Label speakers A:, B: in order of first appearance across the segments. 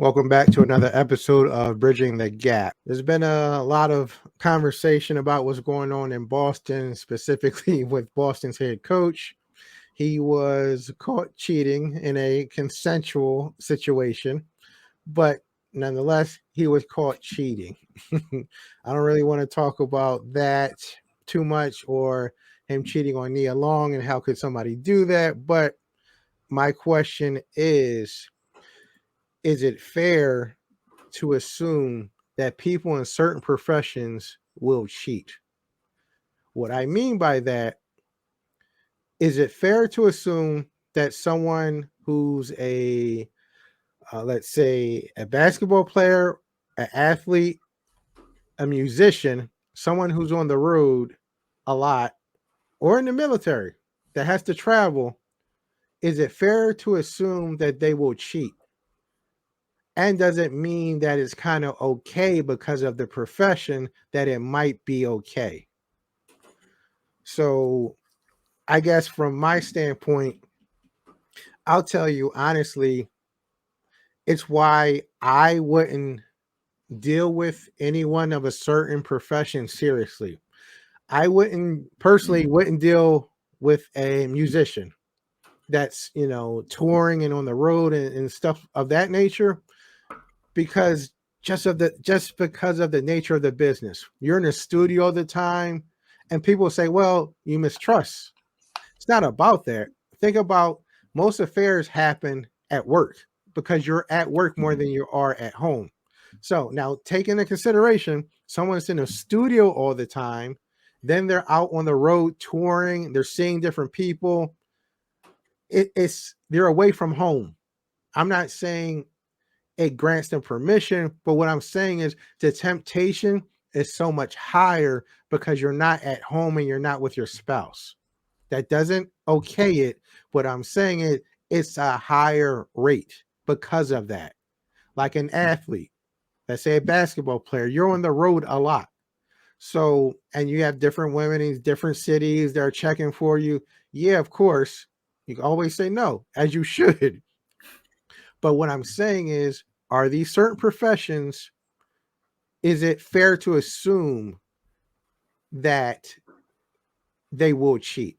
A: Welcome back to another episode of Bridging the Gap. There's been a lot of conversation about what's going on in Boston, specifically with Boston's head coach. He was caught cheating in a consensual situation, but nonetheless, he was caught cheating. I don't really want to talk about that too much or him cheating on Nia Long and how could somebody do that. But my question is it fair to assume that people in certain professions will cheat? What I mean by that is it fair to assume that someone who's let's say, a basketball player, an athlete, a musician, someone who's on the road a lot, or in the military that has to travel, is it fair to assume that they will cheat? And does it mean that it's kind of okay because of the profession that it might be okay? So I guess from my standpoint, I'll tell you honestly, it's why I wouldn't deal with anyone of a certain profession seriously. I wouldn't deal with a musician that's, touring and on the road and stuff of that nature, because just because of the nature of the business. You're in the studio all the time and people say, well, you mistrust. It's not about that. Think about, most affairs happen at work because you're at work more than you are at home. So now take into consideration someone's in a studio all the time, then they're out on the road touring, they're seeing different people. They're away from home. I'm not saying it grants them permission, but what I'm saying is the temptation is so much higher because you're not at home and you're not with your spouse. That doesn't okay it. What I'm saying is it's a higher rate because of that. Like an athlete, let's say a basketball player, you're on the road a lot. So, and you have different women in different cities that are checking for you. Yeah, of course, you can always say no, as you should. But what I'm saying is, are these certain professions, is it fair to assume that they will cheat?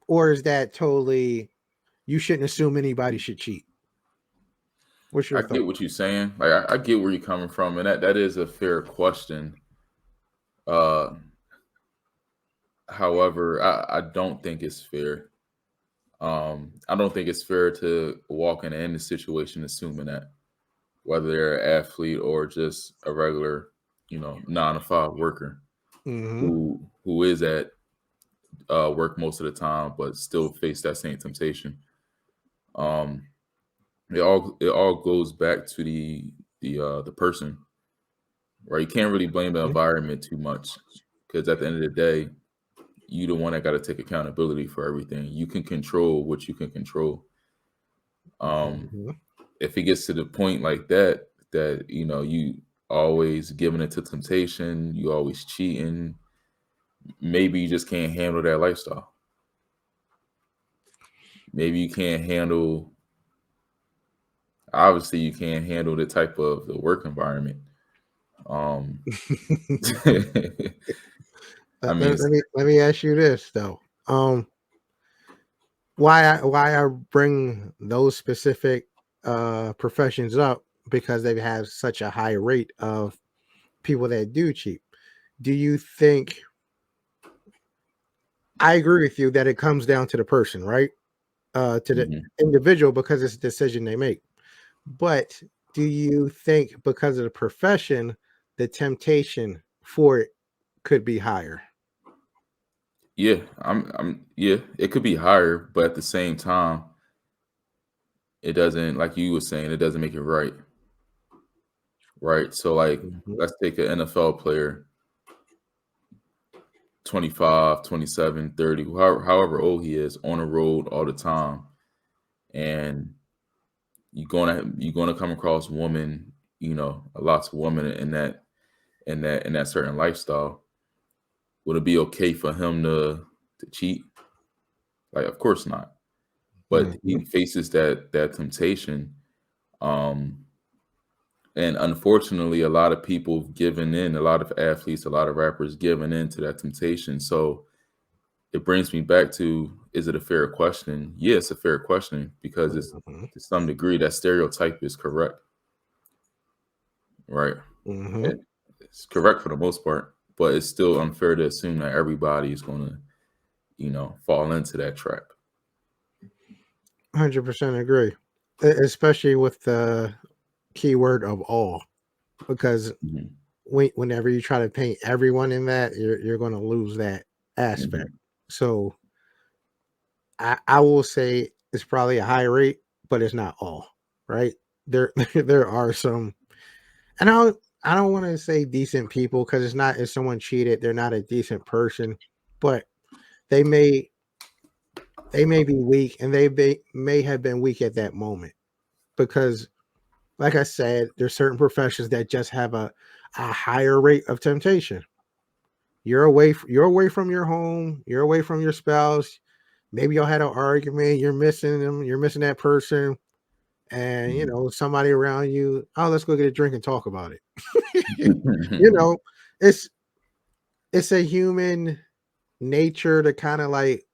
A: Or is that totally, you shouldn't assume anybody should cheat? What's your
B: I
A: thought?
B: get what you're saying. Like I get where you're coming from, and that is a fair question. Uh, However, I don't think it's fair. I don't think it's fair to walk in any situation assuming that, whether they're an athlete or just a regular, 9 to 5 worker
A: Mm-hmm.
B: who is at work most of the time, but still face that same temptation. Um, it all goes back to the person, right? You can't really blame the environment too much because at the end of the day, you the one that got to take accountability for everything. You can control what you can control. Um,
A: Mm-hmm.
B: if it gets to the point like that you always giving it to temptation, you always cheating, maybe you just can't handle that lifestyle. Maybe you can't handle. Obviously, you can't handle the type of the work environment. Um, I
A: let,
B: mean,
A: let, let me let me ask you this though. Why I bring those specific professions up, because they have such a high rate of people that do cheat. Do you think, I agree with you that it comes down to the person, right? To the
B: mhm.
A: individual, because it's a decision they make. But do you think because of the profession, the temptation for it could be higher?
B: Yeah, yeah, it could be higher, but at the same time, it doesn't, like you were saying, it doesn't make it right. Right. So like
A: Mhm.
B: let's take an NFL player, 25, 27, 30, however old he is, on the road all the time. And you're gonna come across women, lots of women in that certain lifestyle. Would it be okay for him to cheat? Like, of course not. But
A: Mhm.
B: he faces that temptation. And unfortunately, a lot of people given in, a lot of athletes, a lot of rappers given in to that temptation. So it brings me back to, is it a fair question? Yeah, it's a fair question because it's
A: Mhm.
B: to some degree that stereotype is correct, right?
A: Mhm.
B: And it's correct for the most part, but it's still unfair to assume that everybody is going to, fall into that trap.
A: 100% agree. Especially with the keyword of all, because
B: Mhm,
A: whenever you try to paint everyone in that, you're going to lose that aspect.
B: mhm,
A: So I will say it's probably a high rate, but it's not all, right? There there are some, and I don't want to say decent people, because it's not, if someone cheated, they're not a decent person, but they may they may be weak, and may have been weak at that moment, because like I said, there's certain professions that just have a higher rate of temptation. You're away from your home, you're away from your spouse. Maybe y'all had an argument, you're missing them, you're missing that person, and
B: mhm.
A: somebody around you, oh, let's go get a drink and talk about it. you
B: Mhm.
A: know, it's it's a human nature to kind of like,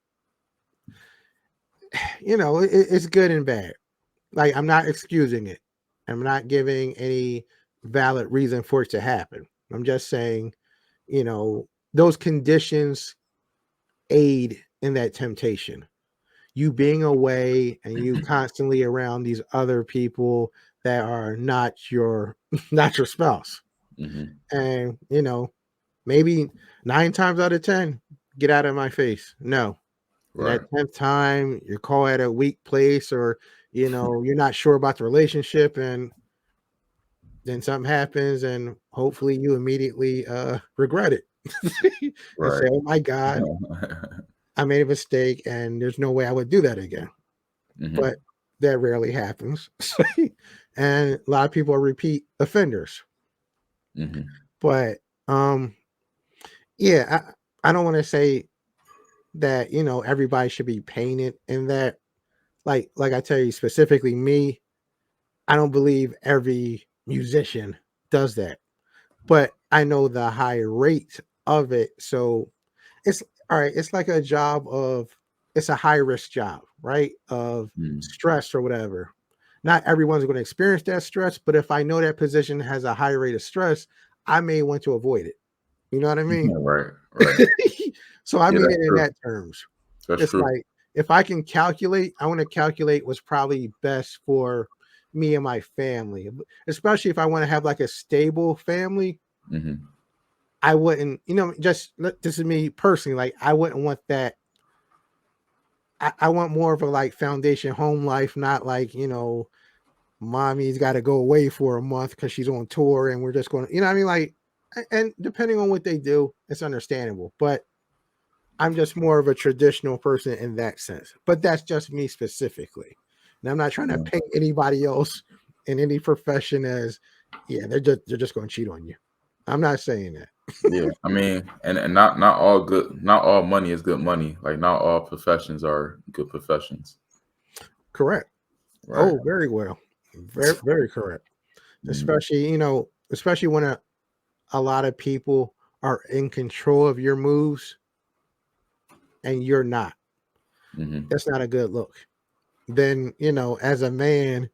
A: it's good and bad. Like, I'm not excusing it. I'm not giving any valid reason for it to happen. I'm just saying, those conditions aid in that temptation. You being away and you constantly around these other people that are not your not your spouse. And maybe 9 times out of 10, get out of my face. No. And that
B: Right.
A: 10th time, you're caught at a weak place, or you're not sure about the relationship, and then something happens, and hopefully you immediately regret it and say,
B: Right.
A: oh my God, I made a mistake and there's no way I would do that again.
B: Mhm,
A: But that rarely happens. And a lot of people are repeat offenders.
B: mhm,
A: But yeah, I don't want to say that everybody should be painted in that. Like I tell you, specifically me, I don't believe every musician does that, but I know the high rate of it. So it's all right. It's like a job of, it's a high risk job, right? Of
B: mhm.
A: stress or whatever. Not everyone's going to experience that stress, but if I know that position has a high rate of stress, I may want to avoid it. You know what I mean?
B: Right, right.
A: So I
B: Yeah,
A: mean
B: that's
A: it in
B: true.
A: that terms.
B: That's
A: It's
B: true.
A: like, if I can calculate, I want to calculate what's probably best for me and my family, especially if I want to have like a stable family.
B: Mhm,
A: I wouldn't, this is me personally, like I wouldn't want that. I want more of a like foundation home life, not like, mommy's got to go away for a month because she's on tour and we're just going to, what I mean? Like, and depending on what they do, it's understandable. But I'm just more of a traditional person in that sense. But that's just me specifically. And I'm not trying to
B: yeah,
A: paint anybody else in any profession as, yeah, they're just going to cheat on you. I'm not saying that.
B: yeah. I mean, and not all good, not all money is good money. Like not all professions are good professions.
A: Correct.
B: Right.
A: Oh, very well. Very, very correct.
B: Mhm,
A: Especially when a lot of people are in control of your moves and you're not.
B: mhm.
A: That's not a good look. Then, as a man,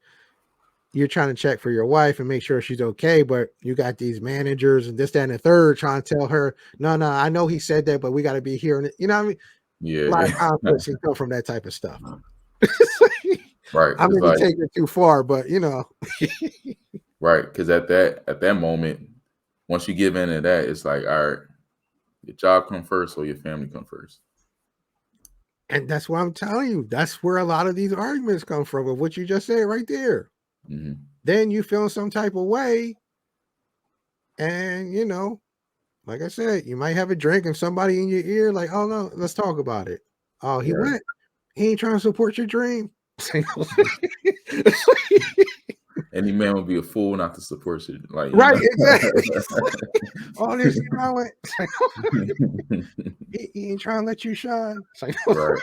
A: you're trying to check for your wife and make sure she's okay, but you got these managers and this, that, and the third trying to tell her, no, no, I know he said that, but we got to be here. And you know what I mean? A lot of
B: Yeah,
A: conflicts can come from that type of stuff.
B: right.
A: I
B: Because
A: may be
B: like
A: taking it too far, but
B: right, because at that moment, once you give in to that, it's like, all right, your job come first or your family come first.
A: and that's what I'm telling you. That's where a lot of these arguments come from, of what you just said right there.
B: Mhm.
A: Then you feel some type of way, and like I said, you might have a drink and somebody in your ear, like, oh no, let's talk about it. Oh, he
B: Right.
A: went. He ain't trying to support your dream.
B: Any man would be a fool not to support you. Like,
A: Right, exactly. All this, I went, he ain't trying to let you shine. It's like,
B: right.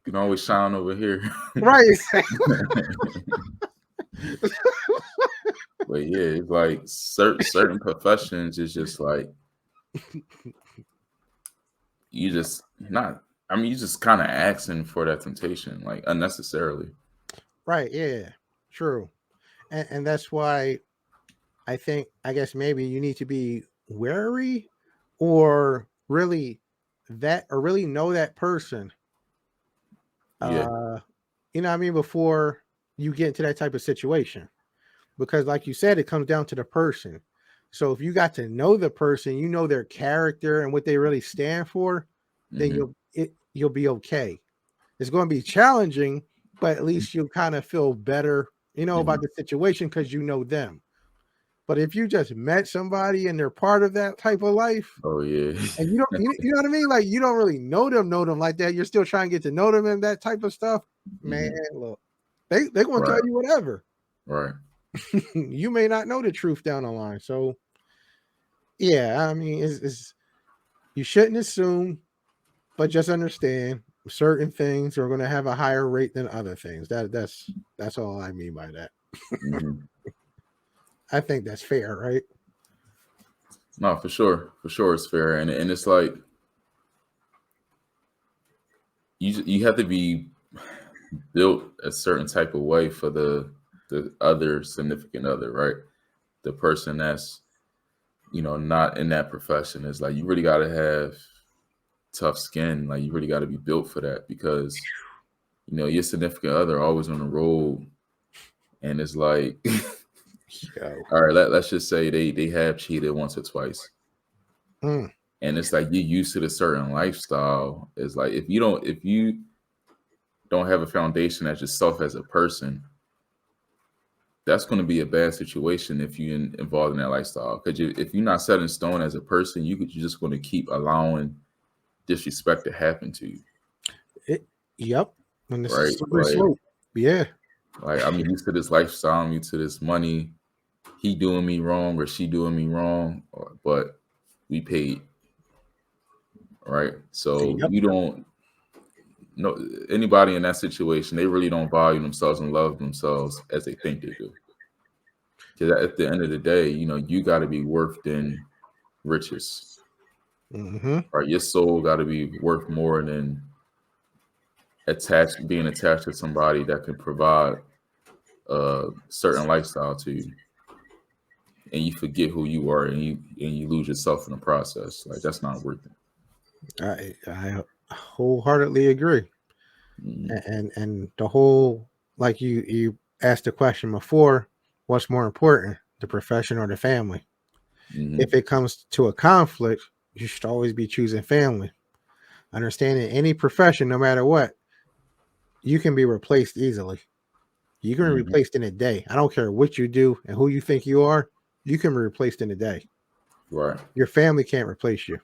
B: You can always shine over here.
A: right, exactly.
B: But yeah, it's like certain professions is just like you just not. I mean, you just kind of asking for that temptation, like unnecessarily.
A: Right. Yeah. True. And that's why I think, I guess maybe you need to be wary or really really know that person.
B: Yeah.
A: Uh, you know what I mean? Before you get into that type of situation. Because like you said, it comes down to the person. So if you got to know the person, you know their character and what they really stand for, then
B: Hmm.
A: you'll be okay. It's going to be challenging, but at least you'll kind of feel better, about
B: Hmm.
A: the situation because you know them. But if you just met somebody and they're part of that type of life,
B: Oh yeah.
A: and you know what I mean? Like you don't really know them like that. You're still trying to get to know them and that type of stuff. Man,
B: Hmm.
A: look, they gonna tell
B: Right.
A: you whatever.
B: Right.
A: You may not know the truth down the line. So yeah, I mean, it's you shouldn't assume, but just understand certain things are going to have a higher rate than other things. That's all I mean by that.
B: Hmm.
A: I think that's fair, right?
B: No, for sure, it's fair, and it's like you have to be built a certain type of way for the other significant other, right? The person that's not in that profession is like you really got to have tough skin. Like you really got to be built for that because your significant other always on the road, and it's like,
A: Yo.
B: all right, let's just say they have cheated once or twice,
A: Mm,
B: and it's like you're used to the certain lifestyle. It's like if you don't have a foundation as yourself as a person, that's going to be a bad situation if you're involved in that lifestyle. Because if you're not set in stone as a person, you're just going to keep allowing disrespect to happen to you,
A: yep. And it's a
B: right?
A: slippery slope. Yeah.
B: Like I'm used to this lifestyle, I'm used to this money. He doing me wrong or she doing me wrong, but we paid, right? So
A: Yep.
B: you don't know anybody in that situation. They really don't value themselves and love themselves as they think they do. Because at the end of the day, you got to be worth than riches,
A: Hmm.
B: right? Your soul got to be worth more than being attached to somebody that can provide a certain lifestyle to you, and you forget who you are, and you lose yourself in the process. Like that's not worth it.
A: I wholeheartedly agree.
B: Hmm.
A: And the whole, like you asked the question before, what's more important, the profession or the family? If
B: Hmm.
A: it comes to a conflict, you should always be choosing family. Understanding any profession, no matter what, you can be replaced easily. You can be
B: Hmm.
A: replaced in a day. I don't care what you do and who you think you are, you can be replaced in a day.
B: Right.
A: Your family can't replace you.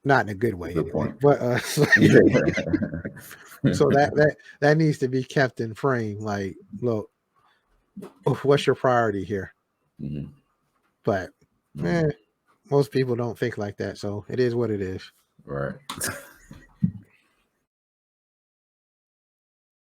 A: Not in a good way
B: Good
A: anyway.
B: point.
A: But
B: Yeah.
A: so that needs to be kept in frame. Like, look, what's your priority here?
B: Hmm.
A: But
B: Hmm.
A: eh, most people don't think like that. So it is what it is.
B: Right.